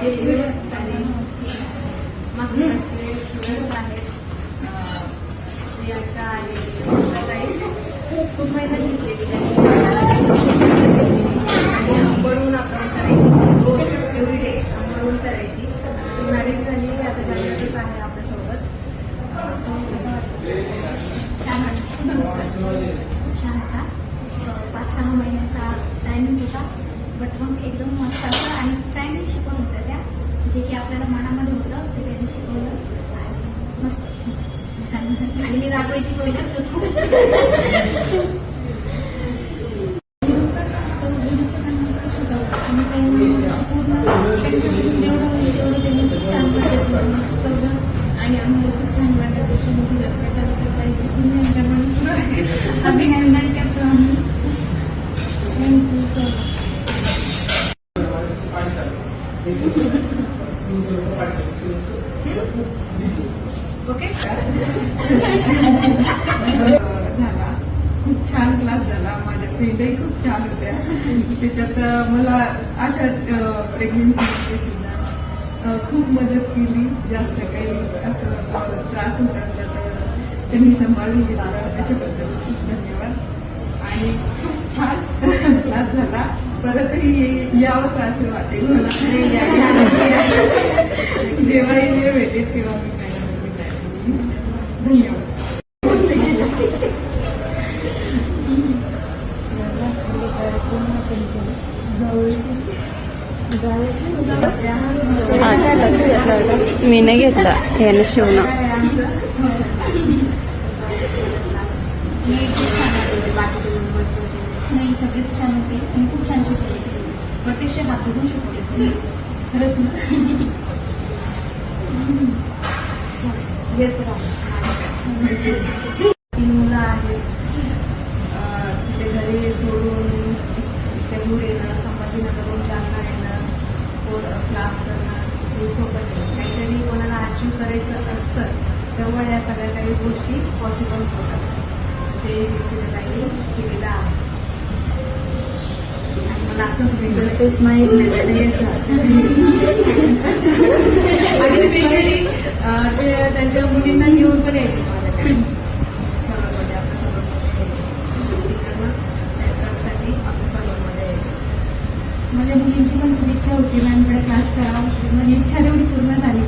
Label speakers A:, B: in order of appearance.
A: जे व्यवस्थित आणि मागचे स्टुडंट्स आहेत प्रियांका आणि खूप मेहनत घेतलेली आणि अंबळून आपण करायची रोज एव्हरीडे अंबळून करायची. मॅरिड झाली आता जायचंच आहे आपल्यासोबत.
B: छान होता. 5-6 महिन्याचा टायमिंग होता, बट मग एकदम मस्त असं आणि फ्रँकली शिकवलं होतं त्या, जे की आपल्याला मनामध्ये होतं ते त्यांनी शिकवलं आणि मस्त
A: आणि मी रागवायची पहिलं
B: कसं असतं मुलीचं पण मस्त शिकवलं आणि त्यांनी पूर्ण जेवढं तेवढं त्यांनी छान पद्धतीने शिकवलं आणि आम्हाला खूप छान वाटलं. त्याच्यानंतर जायची पुन्हा एकदा मनपूर्वक अभिनंदन करतो आम्ही. Thank you so much.
A: ओके
C: झाला. खूप छान क्लास झाला. माझ्या फ्रेंडही खूप छान होत्या. त्याच्यात मला अशा प्रेग्नेन्सीमध्ये सुद्धा खूप मदत केली. जास्त काही असं त्रास होत असला तर त्यांनी सांभाळून घेतलं, त्याच्याबद्दल खूप धन्यवाद. आणि खूप छान क्लास झाला. परतही यावंच असं वाटेल मला. जेव्हाही वेळ भेटेल तेव्हा मी धन्यवाद.
D: मी नाही घेतला याने शिवणं.
B: नाही सगळेच छान होते आणि खूप छान शिकवले. प्रत्यक्ष हात धरून शिकवले खरंच ना.
A: तीन मुलं आहेत. तिथे घरी सोडून इथे दूर येणं, संभाजीनगरहून जालना येणं, क्लास करणं हे सोबत काहीतरी कोणाला अचीव करायचं असतं तेव्हा या सगळ्या काही गोष्टी पॉसिबल होतात. ते त्यांनी केलेलं आहे आणि मला असंच वेगळं ते स्माईल आणि स्पेशली ते त्यांच्या मुलींना घेऊन पण यायचे माझ्याकडे सलूनमध्ये. आपल्या सलूनमध्ये आपल्या सलूनमध्ये यायचे.
B: माझ्या मुलींची पण खूप इच्छा होती मॅमकडे क्लास करावा. माझी इच्छा तेवढी पूर्ण झाली.